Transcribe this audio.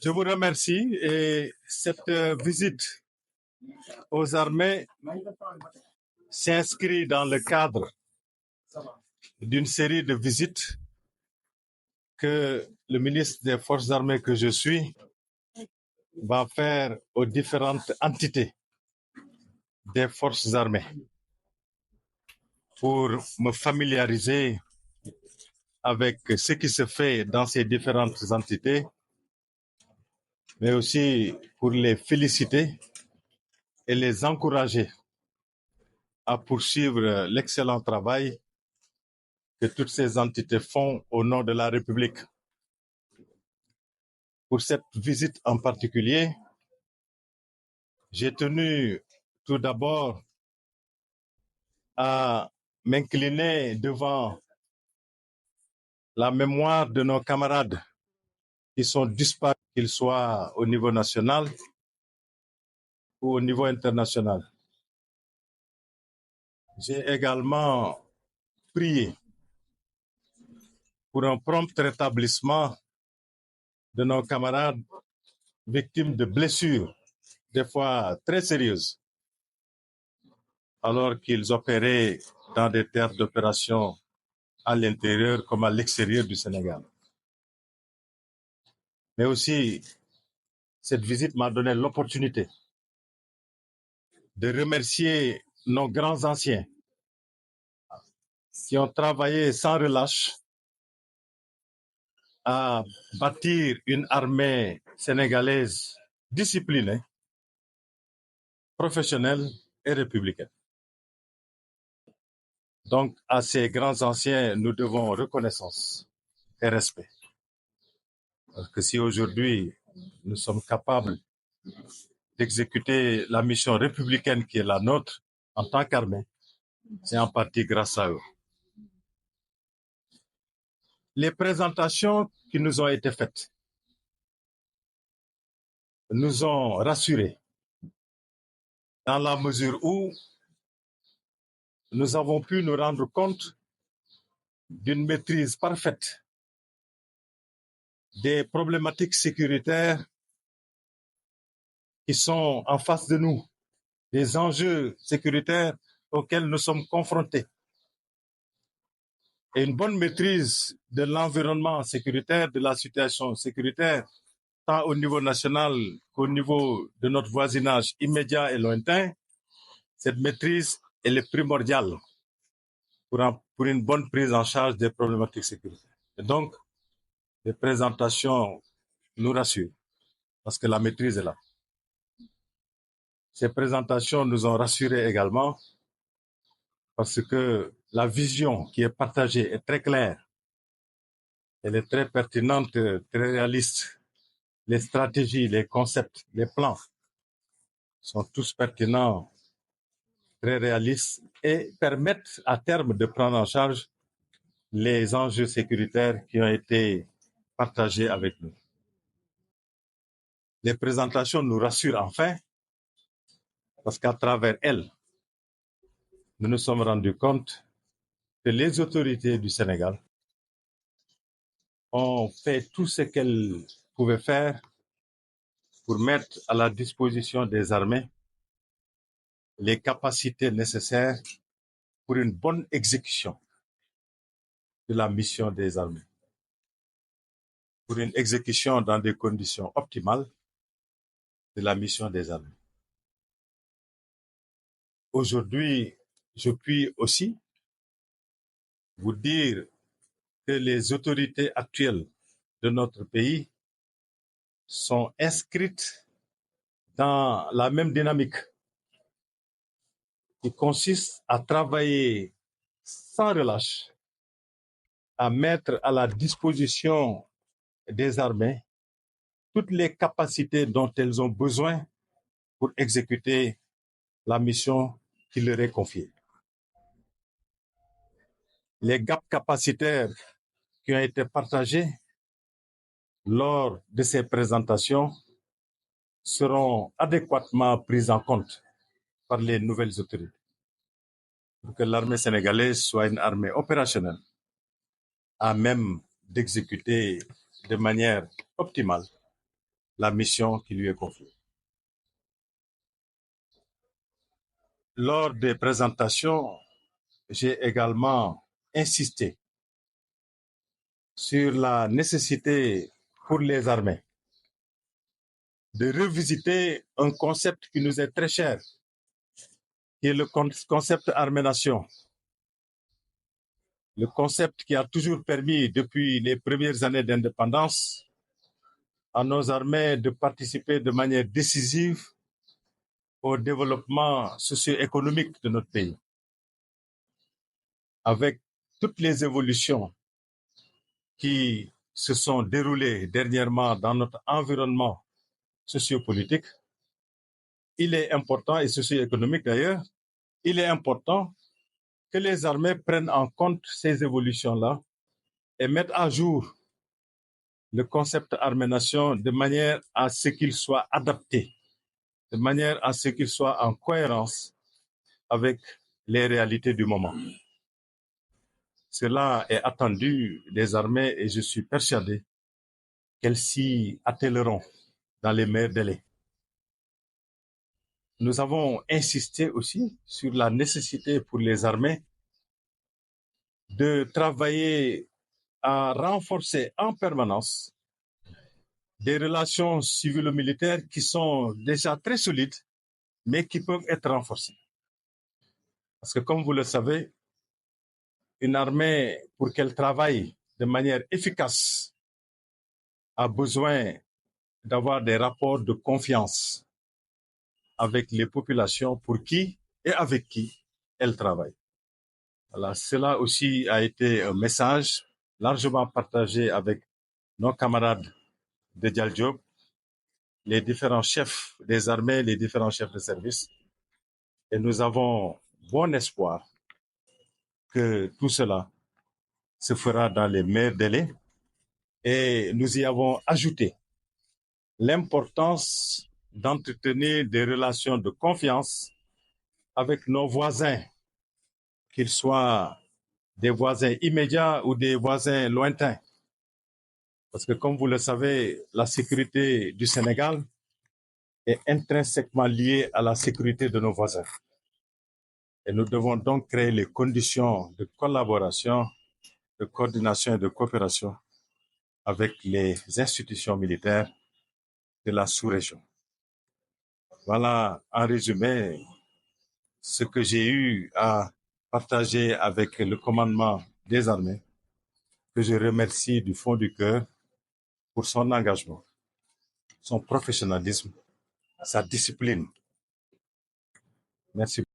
Je vous remercie et cette visite aux armées s'inscrit dans le cadre d'une série de visites que le ministre des Forces armées que je suis va faire aux différentes entités des Forces armées pour me familiariser avec ce qui se fait dans ces différentes entités, mais aussi pour les féliciter et les encourager à poursuivre l'excellent travail que toutes ces entités font au nom de la République. Pour cette visite en particulier, j'ai tenu tout d'abord à m'incliner devant la mémoire de nos camarades qui sont disparus, qu'ils soient au niveau national ou au niveau international. J'ai également prié pour un prompt rétablissement de nos camarades victimes de blessures, des fois très sérieuses, alors qu'ils opéraient dans des terres d'opération à l'intérieur comme à l'extérieur du Sénégal. Mais aussi, cette visite m'a donné l'opportunité de remercier nos grands anciens qui ont travaillé sans relâche à bâtir une armée sénégalaise disciplinée, professionnelle et républicaine. Donc, à ces grands anciens, nous devons reconnaissance et respect. Parce que si aujourd'hui, nous sommes capables d'exécuter la mission républicaine qui est la nôtre en tant qu'armée, c'est en partie grâce à eux. Les présentations qui nous ont été faites nous ont rassurés dans la mesure où nous avons pu nous rendre compte d'une maîtrise parfaite des problématiques sécuritaires qui sont en face de nous, des enjeux sécuritaires auxquels nous sommes confrontés. Et une bonne maîtrise de l'environnement sécuritaire, de la situation sécuritaire, tant au niveau national qu'au niveau de notre voisinage immédiat et lointain, cette maîtrise, elle est primordiale pour une bonne prise en charge des problématiques sécuritaires. Et donc, les présentations nous rassurent, parce que la maîtrise est là. Ces présentations nous ont rassurés également, parce que la vision qui est partagée est très claire, elle est très pertinente, très réaliste. Les stratégies, les concepts, les plans sont tous pertinents, très réalistes et permettent à terme de prendre en charge les enjeux sécuritaires qui ont été partagés avec nous. Les présentations nous rassurent enfin parce qu'à travers elles, nous nous sommes rendus compte que les autorités du Sénégal ont fait tout ce qu'elles pouvaient faire pour mettre à la disposition des armées les capacités nécessaires pour une bonne exécution de la mission des armées, pour une exécution dans des conditions optimales de la mission des armées. Aujourd'hui, je puis aussi vous dire que les autorités actuelles de notre pays sont inscrites dans la même dynamique qui consiste à travailler sans relâche, à mettre à la disposition des armées toutes les capacités dont elles ont besoin pour exécuter la mission qui leur est confiée. Les gaps capacitaires qui ont été partagés lors de ces présentations seront adéquatement pris en compte par les nouvelles autorités pour que l'armée sénégalaise soit une armée opérationnelle à même d'exécuter de manière optimale la mission qui lui est confiée. Lors des présentations, j'ai également insisté sur la nécessité pour les armées de revisiter un concept qui nous est très cher, qui est le concept armée-nation. Le concept qui a toujours permis, depuis les premières années d'indépendance, à nos armées de participer de manière décisive au développement socio-économique de notre pays. Avec toutes les évolutions qui se sont déroulées dernièrement dans notre environnement sociopolitique, il est important, et socio-économique d'ailleurs, il est important que les armées prennent en compte ces évolutions-là et mettent à jour le concept armée-nation de manière à ce qu'il soit adapté, de manière à ce qu'il soit en cohérence avec les réalités du moment. Cela est attendu des armées et je suis persuadé qu'elles s'y attelleront dans les meilleurs délais. Nous avons insisté aussi sur la nécessité pour les armées de travailler à renforcer en permanence des relations civilo-militaires qui sont déjà très solides, mais qui peuvent être renforcées. Parce que comme vous le savez, une armée, pour qu'elle travaille de manière efficace, a besoin d'avoir des rapports de confiance avec les populations pour qui et avec qui elle travaille. Alors, cela aussi a été un message largement partagé avec nos camarades de Dial Diop, les différents chefs des armées, les différents chefs de service. Et nous avons bon espoir que tout cela se fera dans les meilleurs délais. Et nous y avons ajouté l'importance d'entretenir des relations de confiance avec nos voisins, qu'ils soient des voisins immédiats ou des voisins lointains. Parce que comme vous le savez, la sécurité du Sénégal est intrinsèquement liée à la sécurité de nos voisins. Et nous devons donc créer les conditions de collaboration, de coordination et de coopération avec les institutions militaires de la sous-région. Voilà, en résumé, ce que j'ai eu à partager avec le commandement des armées, que je remercie du fond du cœur pour son engagement, son professionnalisme, sa discipline. Merci.